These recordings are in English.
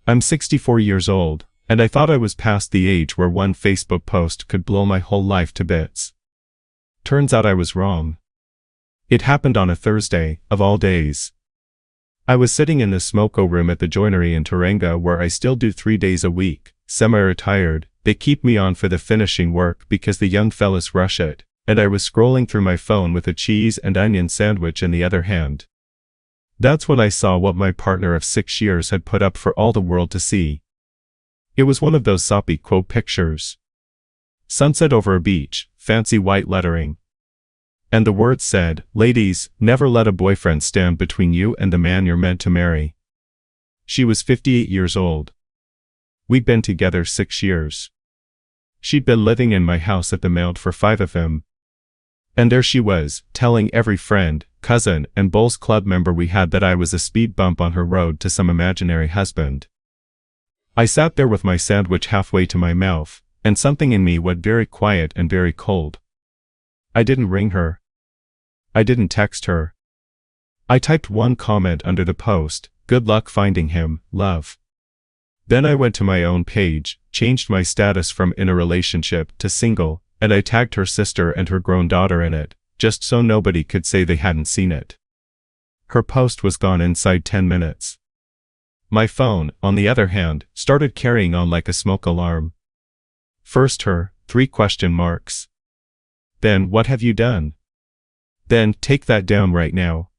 I'm 64 years old, and I thought I was past the age where one Facebook post could blow my whole life to bits. Turns out I was wrong. It happened on a Thursday, of all days. I was sitting in the smoko room at the joinery in Tauranga where I still do 3 days a week, semi-retired. They keep me on for the finishing work because the young fellas rush it, and I was scrolling through my phone with a cheese and onion sandwich in the other hand. That's when I saw what my partner of 6 years had put up for all the world to see. It was one of those soppy quote pictures. Sunset over a beach, fancy white lettering. And the words said, "Ladies, never let a boyfriend stand between you and the man you're meant to marry." She was 58 years old. We'd been together 6 years. She'd been living in my house at the Mount for 5 of them. And there she was, telling every friend, cousin, and bowls club member we had that I was a speed bump on her road to some imaginary husband. I sat there with my sandwich halfway to my mouth, and something in me went very quiet and very cold. I didn't ring her. I didn't text her. I typed one comment under the post, "Good luck finding him, love." Then I went to my own page, changed my status from in a relationship to single, and I tagged her sister and her grown daughter in it, just so nobody could say they hadn't seen it. Her post was gone inside 10 minutes. My phone, on the other hand, started carrying on like a smoke alarm. First her, 3 question marks. Then, "What have you done?" Then, "Take that down right now."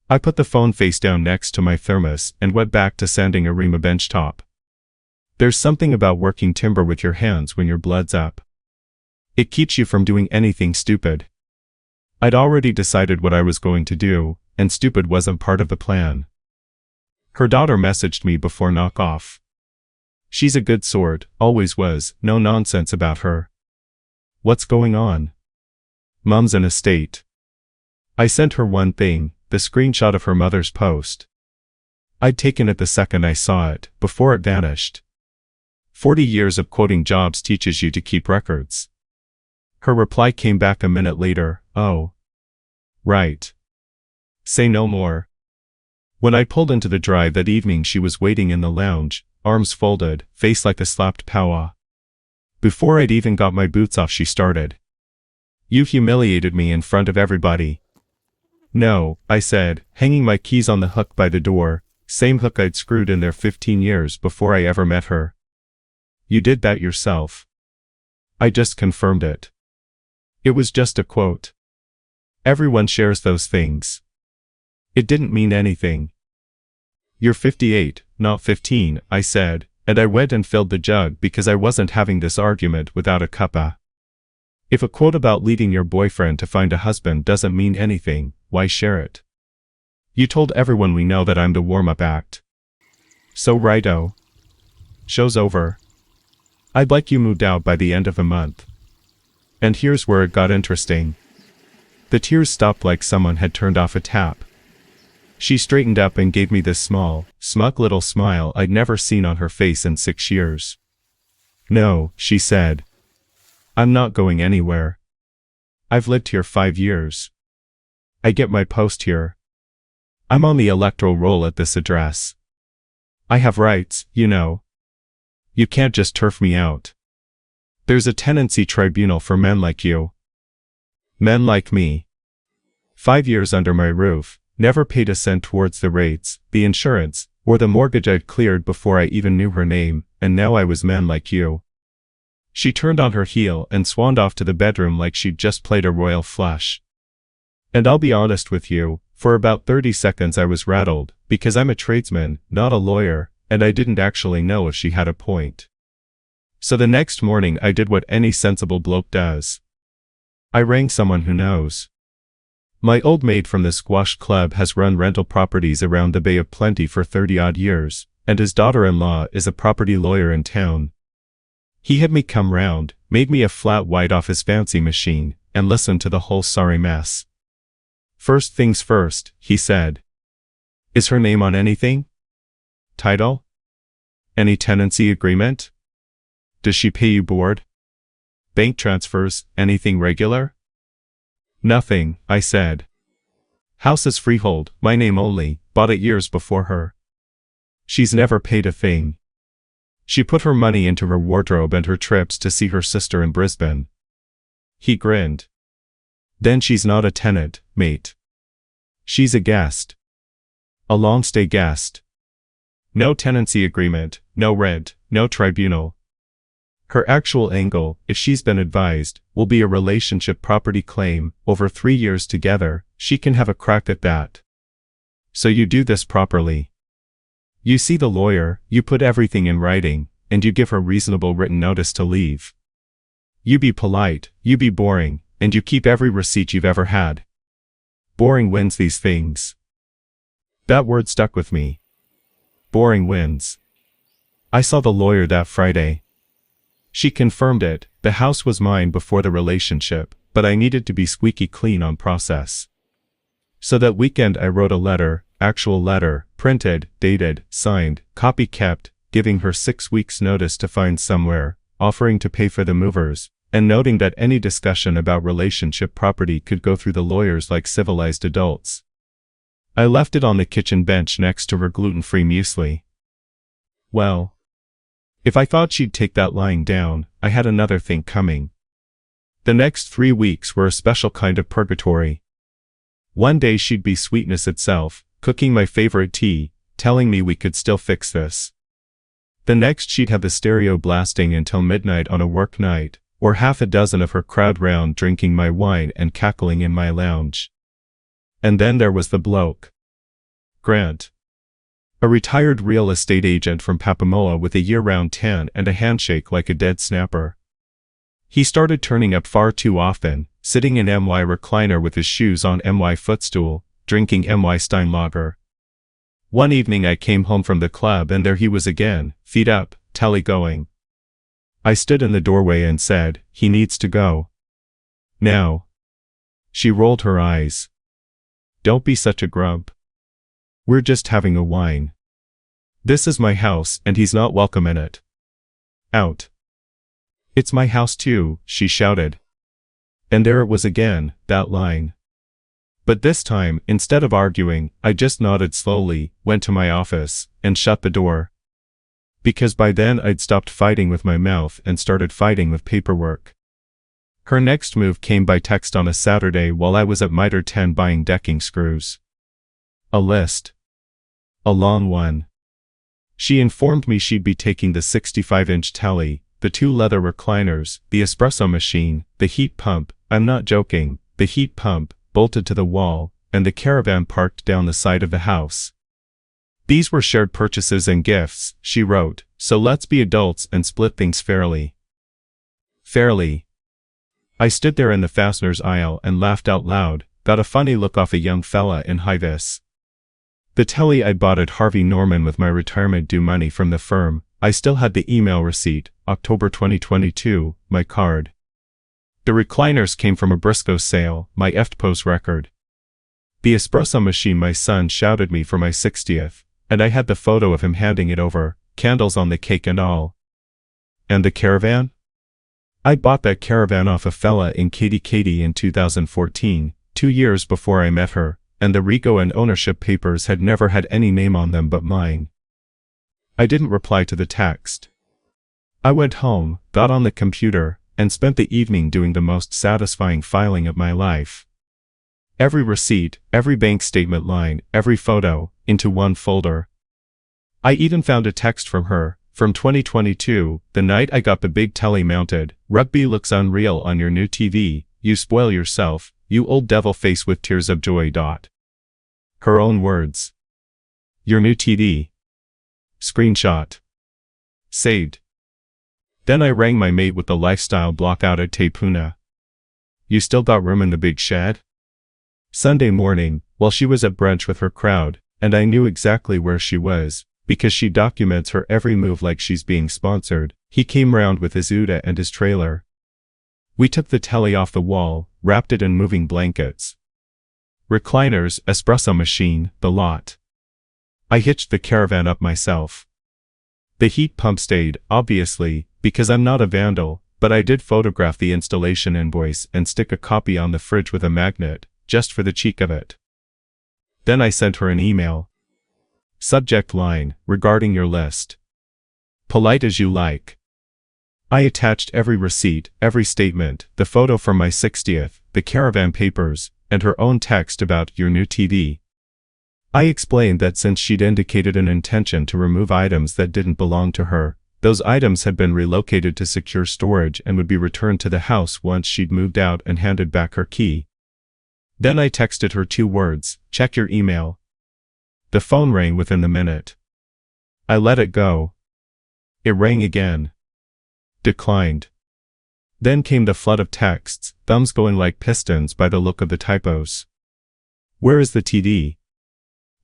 I put the phone face down next to my thermos and went back to sanding a Rima benchtop. There's something about working timber with your hands when your blood's up. It keeps you from doing anything stupid. I'd already decided what I was going to do, and stupid wasn't part of the plan. Her daughter messaged me before knock-off. She's a good sort, always was, no nonsense about her. What's going on? Mum's in a state. I sent her one thing, the screenshot of her mother's post. I'd taken it the second I saw it, before it vanished. 40 years of quoting jobs teaches you to keep records. Her reply came back a minute later, "Oh. Right. Say no more." When I pulled into the drive that evening she was waiting in the lounge, arms folded, face like a slapped powwow. Before I'd even got my boots off she started. "You humiliated me in front of everybody." "No," I said, hanging my keys on the hook by the door, same hook I'd screwed in there 15 years before I ever met her. "You did that yourself." I just confirmed it. It was just a quote. Everyone shares those things. It didn't mean anything. "You're 58, not 15, I said, and I went and filled the jug because I wasn't having this argument without a cuppa. If a quote about leading your boyfriend to find a husband doesn't mean anything, why share it? You told everyone we know that I'm the warm-up act. So righto. Show's over. I'd like you moved out by the end of the month." And here's where it got interesting. The tears stopped like someone had turned off a tap. She straightened up and gave me this small, smug little smile I'd never seen on her face in 6 years. "No," she said. "I'm not going anywhere. I've lived here 5 years. I get my post here. I'm on the electoral roll at this address. I have rights, you know. You can't just turf me out. There's a tenancy tribunal for men like you. Men like me. 5 years under my roof, never paid a cent towards the rates, the insurance, or the mortgage I'd cleared before I even knew her name, and now I was men like you." She turned on her heel and swanned off to the bedroom like she'd just played a royal flush. And I'll be honest with you, for about 30 seconds I was rattled, because I'm a tradesman, not a lawyer, and I didn't actually know if she had a point. So the next morning I did what any sensible bloke does. I rang someone who knows. My old mate from the squash club has run rental properties around the Bay of Plenty for 30-odd years, and his daughter-in-law is a property lawyer in town. He had me come round, made me a flat white off his fancy machine, and listened to the whole sorry mess. "First things first," he said. "Is her name on anything? Title? Any tenancy agreement? Does she pay you board? Bank transfers, anything regular?" "Nothing," I said. "House is freehold, my name only, bought it years before her." She's never paid a thing. She put her money into her wardrobe and her trips to see her sister in Brisbane. He grinned. Then she's not a tenant, mate. She's a guest. A long-stay guest. No tenancy agreement, no rent, no tribunal. Her actual angle, if she's been advised, will be a relationship property claim. Over 3 years together, she can have a crack at that. So you do this properly. You see the lawyer, you put everything in writing, and you give her reasonable written notice to leave. You be polite, you be boring, and you keep every receipt you've ever had. Boring wins these things. That word stuck with me. Boring wins. I saw the lawyer that Friday. She confirmed it. The house was mine before the relationship, but I needed to be squeaky clean on process. So that weekend I wrote a letter, actual letter, printed, dated, signed, copy kept, giving her 6 weeks' notice to find somewhere, offering to pay for the movers, and noting that any discussion about relationship property could go through the lawyers like civilized adults. I left it on the kitchen bench next to her gluten-free muesli. Well, if I thought she'd take that lying down, I had another thing coming. The next 3 weeks were a special kind of purgatory. One day she'd be sweetness itself, cooking my favorite tea, telling me we could still fix this. The next she'd have the stereo blasting until midnight on a work night, or half a dozen of her crowd round drinking my wine and cackling in my lounge. And then there was the bloke. Grant. A retired real estate agent from Papamoa with a year-round tan and a handshake like a dead snapper. He started turning up far too often, sitting in MY recliner with his shoes on MY footstool, drinking MY Stein lager. One evening I came home from the club and there he was again, feet up, telly going. I stood in the doorway and said, he needs to go. Now. She rolled her eyes. Don't be such a grump. We're just having a wine. This is my house and he's not welcome in it. Out. It's my house too, she shouted. And there it was again, that line. But this time, instead of arguing, I just nodded slowly, went to my office, and shut the door. Because by then I'd stopped fighting with my mouth and started fighting with paperwork. Her next move came by text on a Saturday while I was at Mitre 10 buying decking screws. A list. A long one. She informed me she'd be taking the 65-inch telly, the 2 leather recliners, the espresso machine, the heat pump, I'm not joking, the heat pump, bolted to the wall, and the caravan parked down the side of the house. These were shared purchases and gifts, she wrote, so let's be adults and split things fairly. Fairly. I stood there in the fasteners aisle and laughed out loud, got a funny look off a young fella in high-vis. The telly I'd bought at Harvey Norman with my retirement due money from the firm, I still had the email receipt, October 2022, my card. The recliners came from a Briscoe sale, my EFTPOS record. The espresso machine my son shouted me for my 60th, and I had the photo of him handing it over, candles on the cake and all. And the caravan? I bought that caravan off a fella in Katy in 2014, 2 years before I met her, and the Rego and ownership papers had never had any name on them but mine. I didn't reply to the text. I went home, got on the computer, and spent the evening doing the most satisfying filing of my life. Every receipt, every bank statement line, every photo, into one folder. I even found a text from her, from 2022, the night I got the big telly mounted, rugby looks unreal on your new TV, you spoil yourself, you old devil face with tears of joy. Her own words. Your new TV. Screenshot. Saved. Then I rang my mate with the lifestyle block out at Te Puna. You still got room in the big shed? Sunday morning, while she was at brunch with her crowd, and I knew exactly where she was, because she documents her every move like she's being sponsored, he came round with his Uda and his trailer. We took the telly off the wall, wrapped it in moving blankets. Recliners, espresso machine, the lot. I hitched the caravan up myself. The heat pump stayed, obviously, because I'm not a vandal, but I did photograph the installation invoice and stick a copy on the fridge with a magnet, just for the cheek of it. Then I sent her an email. Subject line, regarding your list. Polite as you like. I attached every receipt, every statement, the photo from my 60th, the caravan papers, and her own text about your new TV. I explained that since she'd indicated an intention to remove items that didn't belong to her, those items had been relocated to secure storage and would be returned to the house once she'd moved out and handed back her key. Then I texted her 2 words, check your email. The phone rang within the minute. I let it go. It rang again. Declined. Then came the flood of texts, thumbs going like pistons by the look of the typos. Where is the TD?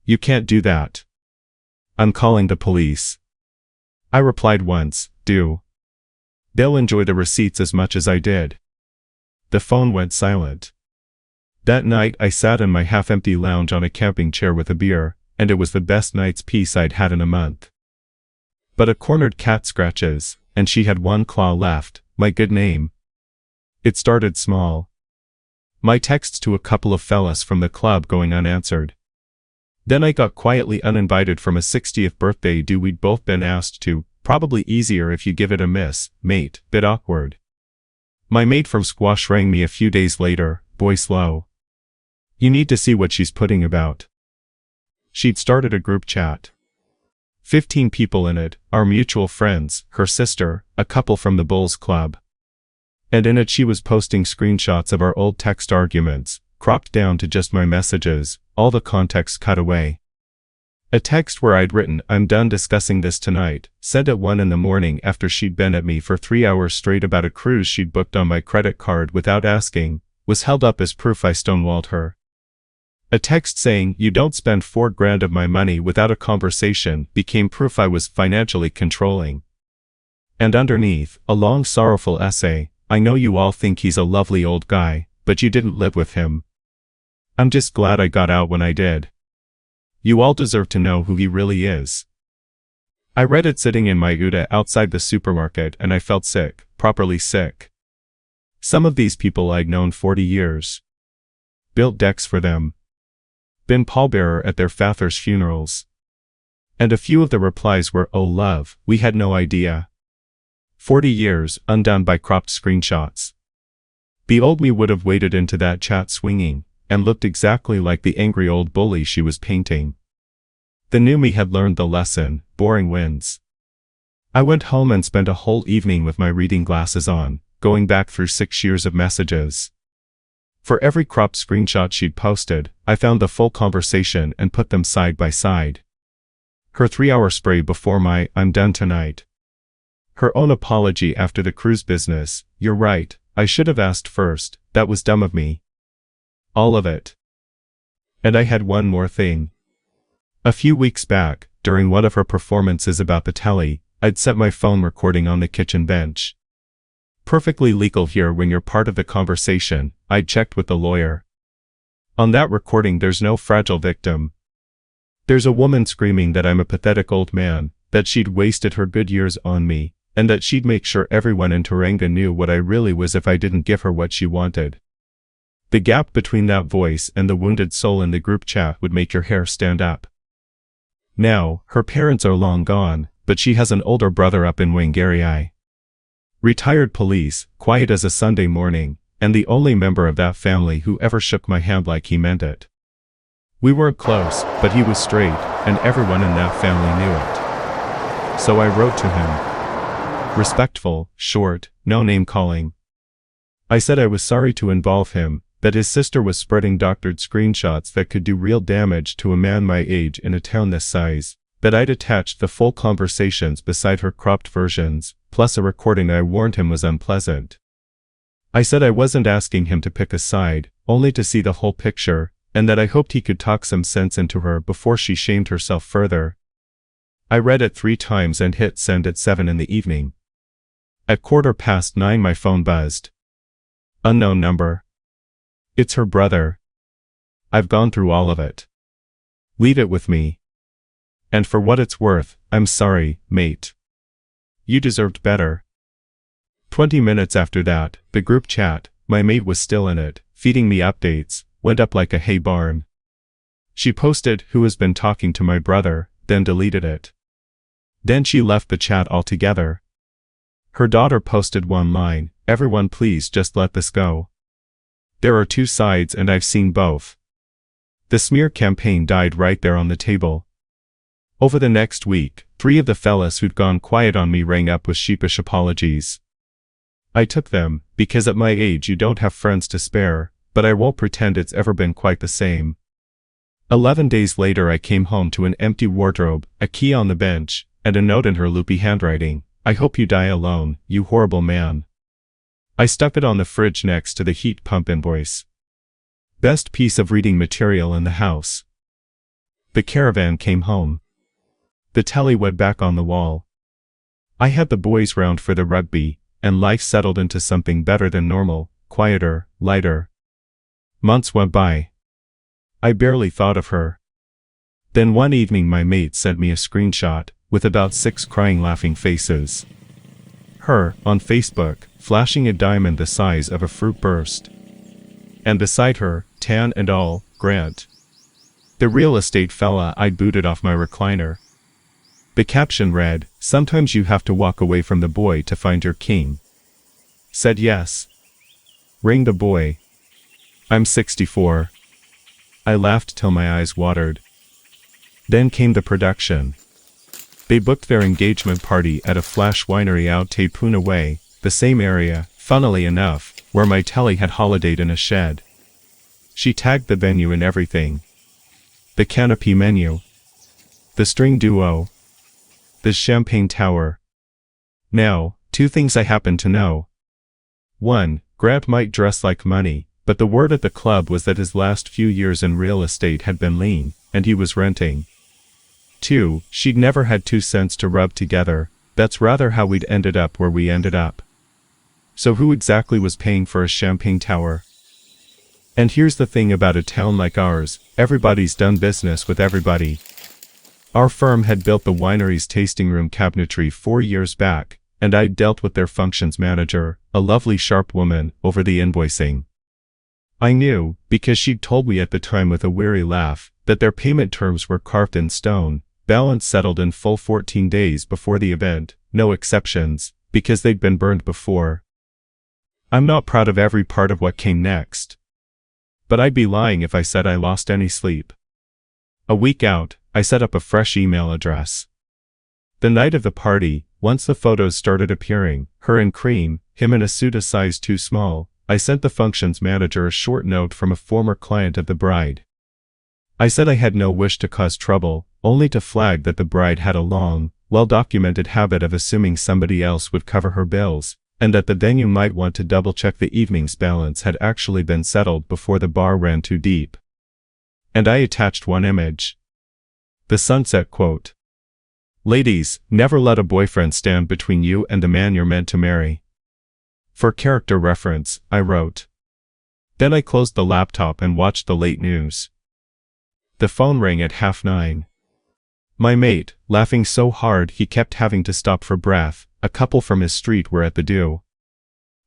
You can't do that. I'm calling the police. I replied once, do. They'll enjoy the receipts as much as I did. The phone went silent. That night I sat in my half-empty lounge on a camping chair with a beer, and it was the best night's peace I'd had in a month. But a cornered cat scratches, and she had 1 claw left, my good name. It started small. My texts to a couple of fellas from the club going unanswered. Then I got quietly uninvited from a 60th birthday do we'd both been asked to, probably easier if you give it a miss, mate, bit awkward. My mate from Squash rang me a few days later, voice low. You need to see what she's putting about. She'd started a group chat. 15 people in it, our mutual friends, her sister, a couple from the Bulls Club. And in it she was posting screenshots of our old text arguments, cropped down to just my messages, all the context cut away. A text where I'd written, I'm done discussing this tonight, sent at 1 in the morning after she'd been at me for 3 hours straight about a cruise she'd booked on my credit card without asking, was held up as proof I stonewalled her. A text saying, you don't spend $4,000 of my money without a conversation, became proof I was financially controlling. And underneath, a long sorrowful essay, I know you all think he's a lovely old guy, but you didn't live with him. I'm just glad I got out when I did. You all deserve to know who he really is. I read it sitting in my Uda outside the supermarket and I felt sick, properly sick. Some of these people I'd known 40 years. Built decks for them. Been pallbearer at their father's funerals. And a few of the replies were, oh love, we had no idea. 40 years, undone by cropped screenshots. The old me would have waded into that chat swinging, and looked exactly like the angry old bully she was painting. The new me had learned the lesson, boring wins. I went home and spent a whole evening with my reading glasses on, going back through 6 years of messages. For every cropped screenshot she'd posted, I found the full conversation and put them side by side. Her 3-hour spray before my, I'm done tonight. Her own apology after the cruise business, you're right, I should have asked first, that was dumb of me. All of it. And I had one more thing. A few weeks back, during one of her performances about the telly, I'd set my phone recording on the kitchen bench. Perfectly legal here when you're part of the conversation, I'd checked with the lawyer. On that recording there's no fragile victim. There's a woman screaming that I'm a pathetic old man, that she'd wasted her good years on me, and that she'd make sure everyone in Taranga knew what I really was if I didn't give her what she wanted. The gap between that voice and the wounded soul in the group chat would make your hair stand up. Now, her parents are long gone, but she has an older brother up in Whangarei. Retired police, quiet as a Sunday morning, and the only member of that family who ever shook my hand like he meant it. We weren't close, but he was straight, and everyone in that family knew it. So I wrote to him. Respectful, short, no name calling. I said I was sorry to involve him, that his sister was spreading doctored screenshots that could do real damage to a man my age in a town this size, that I'd attached the full conversations beside her cropped versions, plus a recording I warned him was unpleasant. I said I wasn't asking him to pick a side, only to see the whole picture, and that I hoped he could talk some sense into her before she shamed herself further. I read it 3 times and hit send at 7 in the evening. At 9:15 my phone buzzed. Unknown number. It's her brother. I've gone through all of it. Leave it with me. And for what it's worth, I'm sorry, mate. You deserved better. 20 minutes after that, the group chat, my mate was still in it, feeding me updates, went up like a hay barn. She posted, who has been talking to my brother, then deleted it. Then she left the chat altogether. Her daughter posted one line, "Everyone please just let this go. There are two sides and I've seen both." The smear campaign died right there on the table. Over the next week, 3 of the fellas who'd gone quiet on me rang up with sheepish apologies. I took them, because at my age you don't have friends to spare, but I won't pretend it's ever been quite the same. 11 days later I came home to an empty wardrobe, a key on the bench, and a note in her loopy handwriting, "I hope you die alone, you horrible man." I stuck it on the fridge next to the heat pump invoice. Best piece of reading material in the house. The caravan came home. The telly went back on the wall. I had the boys round for the rugby, and life settled into something better than normal, quieter, lighter. Months went by. I barely thought of her. Then one evening my mate sent me a screenshot, with about 6 crying laughing faces. Her, on Facebook, flashing a diamond the size of a fruit burst. And beside her, tan and all, Grant. The real estate fella I'd booted off my recliner. The caption read, "Sometimes you have to walk away from the boy to find your king." Said yes. Ring the boy. I'm 64. I laughed till my eyes watered. Then came the production. They booked their engagement party at a flash winery out Te Puna Way, the same area, funnily enough, where my telly had holidayed in a shed. She tagged the venue and everything. The canopy menu. The string duo. The champagne tower. Now, 2 things I happen to know. 1, Grant might dress like money, but the word at the club was that his last few years in real estate had been lean, and he was renting. 2, she'd never had 2 cents to rub together. That's rather how we'd ended up where we ended up. So who exactly was paying for a champagne tower? And here's the thing about a town like ours, everybody's done business with everybody. Our firm had built the winery's tasting room cabinetry 4 years back, and I'd dealt with their functions manager, a lovely sharp woman, over the invoicing. I knew, because she'd told me at the time with a weary laugh, that their payment terms were carved in stone, balance settled in full 14 days before the event, no exceptions, because they'd been burned before. I'm not proud of every part of what came next. But I'd be lying if I said I lost any sleep. A week out, I set up a fresh email address. The night of the party, once the photos started appearing, her in cream, him in a suit a size too small, I sent the functions manager a short note from a former client of the bride. I said I had no wish to cause trouble, only to flag that the bride had a long, well-documented habit of assuming somebody else would cover her bills, and that the venue might want to double-check the evening's balance had actually been settled before the bar ran too deep. And I attached one image. The sunset quote. "Ladies, never let a boyfriend stand between you and the man you're meant to marry." For character reference, I wrote. Then I closed the laptop and watched the late news. The phone rang at 9:30. My mate, laughing so hard he kept having to stop for breath, a couple from his street were at the do.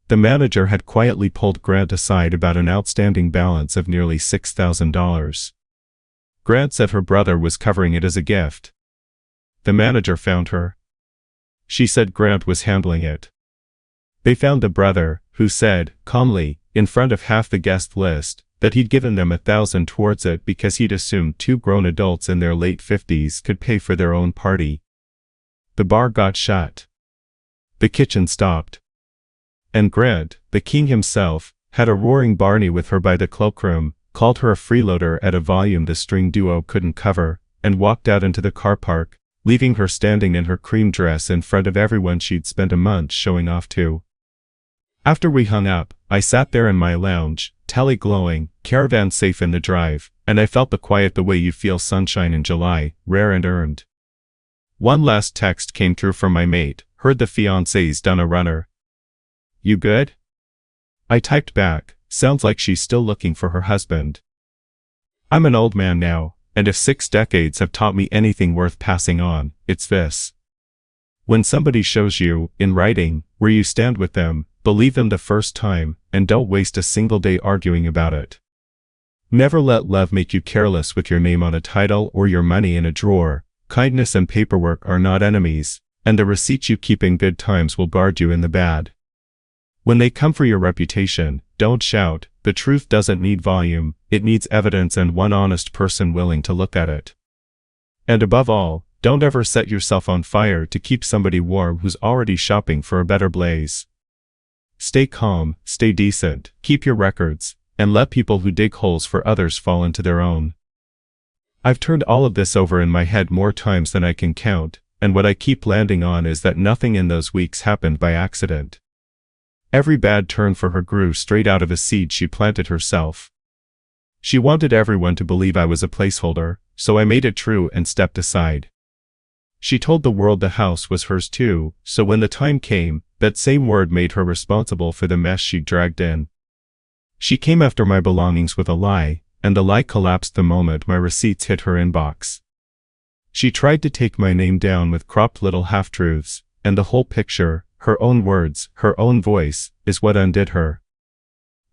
The manager had quietly pulled Grant aside about an outstanding balance of nearly $6,000. Grant said her brother was covering it as a gift. The manager found her. She said Grant was handling it. They found the brother, who said, calmly, in front of half the guest list, that he'd given them $1,000 towards it because he'd assumed 2 grown adults in their late 50s could pay for their own party. The bar got shut. The kitchen stopped. And Grant, the king himself, had a roaring Barney with her by the cloakroom, called her a freeloader at a volume the string duo couldn't cover, and walked out into the car park, leaving her standing in her cream dress in front of everyone she'd spent a month showing off to. After we hung up, I sat there in my lounge, telly glowing, caravan safe in the drive, and I felt the quiet the way you feel sunshine in July, rare and earned. One last text came through from my mate, heard the fiancé's done a runner. "You good?" I typed back, sounds like she's still looking for her husband. I'm an old man now, and if 6 decades have taught me anything worth passing on, it's this. When somebody shows you, in writing, where you stand with them, believe them the first time, and don't waste a single day arguing about it. Never let love make you careless with your name on a title or your money in a drawer, kindness and paperwork are not enemies, and the receipts you keep in good times will guard you in the bad. When they come for your reputation, don't shout. The truth doesn't need volume, it needs evidence and one honest person willing to look at it. And above all, don't ever set yourself on fire to keep somebody warm who's already shopping for a better blaze. Stay calm, stay decent, keep your records, and let people who dig holes for others fall into their own. I've turned all of this over in my head more times than I can count, and what I keep landing on is that nothing in those weeks happened by accident. Every bad turn for her grew straight out of a seed she planted herself. She wanted everyone to believe I was a placeholder, so I made it true and stepped aside. She told the world the house was hers too, so when the time came, that same word made her responsible for the mess she dragged in. She came after my belongings with a lie, and the lie collapsed the moment my receipts hit her inbox. She tried to take my name down with cropped little half-truths, and the whole picture, her own words, her own voice, is what undid her.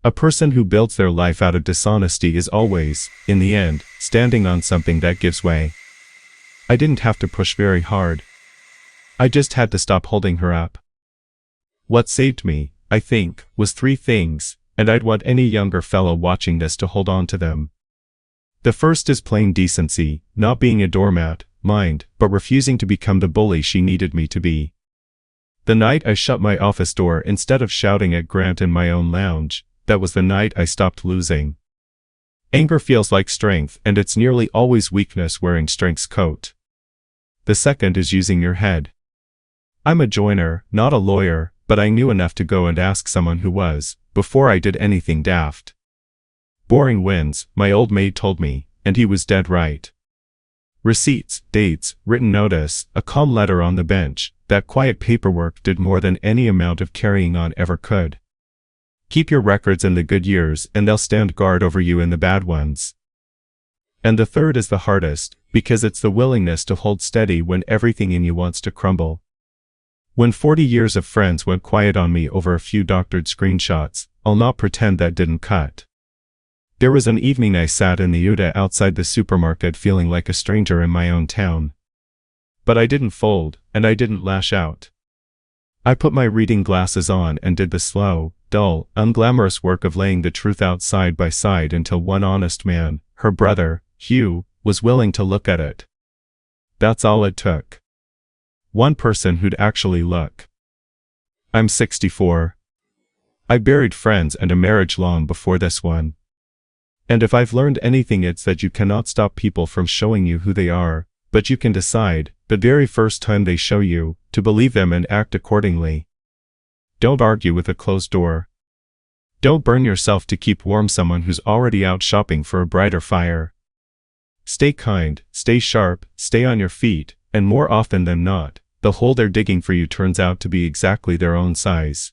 A person who builds their life out of dishonesty is always, in the end, standing on something that gives way. I didn't have to push very hard. I just had to stop holding her up. What saved me, I think, was 3 things, and I'd want any younger fellow watching this to hold on to them. The first is plain decency, not being a doormat, mind, but refusing to become the bully she needed me to be. The night I shut my office door instead of shouting at Grant in my own lounge, that was the night I stopped losing. Anger feels like strength, and it's nearly always weakness wearing strength's coat. The second is using your head. I'm a joiner, not a lawyer, but I knew enough to go and ask someone who was, before I did anything daft. Boring wins, my old maid told me, and he was dead right. Receipts, dates, written notice, a calm letter on the bench, that quiet paperwork did more than any amount of carrying on ever could. Keep your records in the good years and they'll stand guard over you in the bad ones. And the third is the hardest, because it's the willingness to hold steady when everything in you wants to crumble. When 40 years of friends went quiet on me over a few doctored screenshots, I'll not pretend that didn't cut. There was an evening I sat in the Uda outside the supermarket feeling like a stranger in my own town. But I didn't fold, and I didn't lash out. I put my reading glasses on and did the slow, dull, unglamorous work of laying the truth out side by side until one honest man, her brother, Hugh, was willing to look at it. That's all it took. One person who'd actually look. I'm 64. I buried friends and a marriage long before this one. And if I've learned anything, it's that you cannot stop people from showing you who they are, but you can decide, the very first time they show you, to believe them and act accordingly. Don't argue with a closed door. Don't burn yourself to keep warm someone who's already out shopping for a brighter fire. Stay kind, stay sharp, stay on your feet, and more often than not, the hole they're digging for you turns out to be exactly their own size.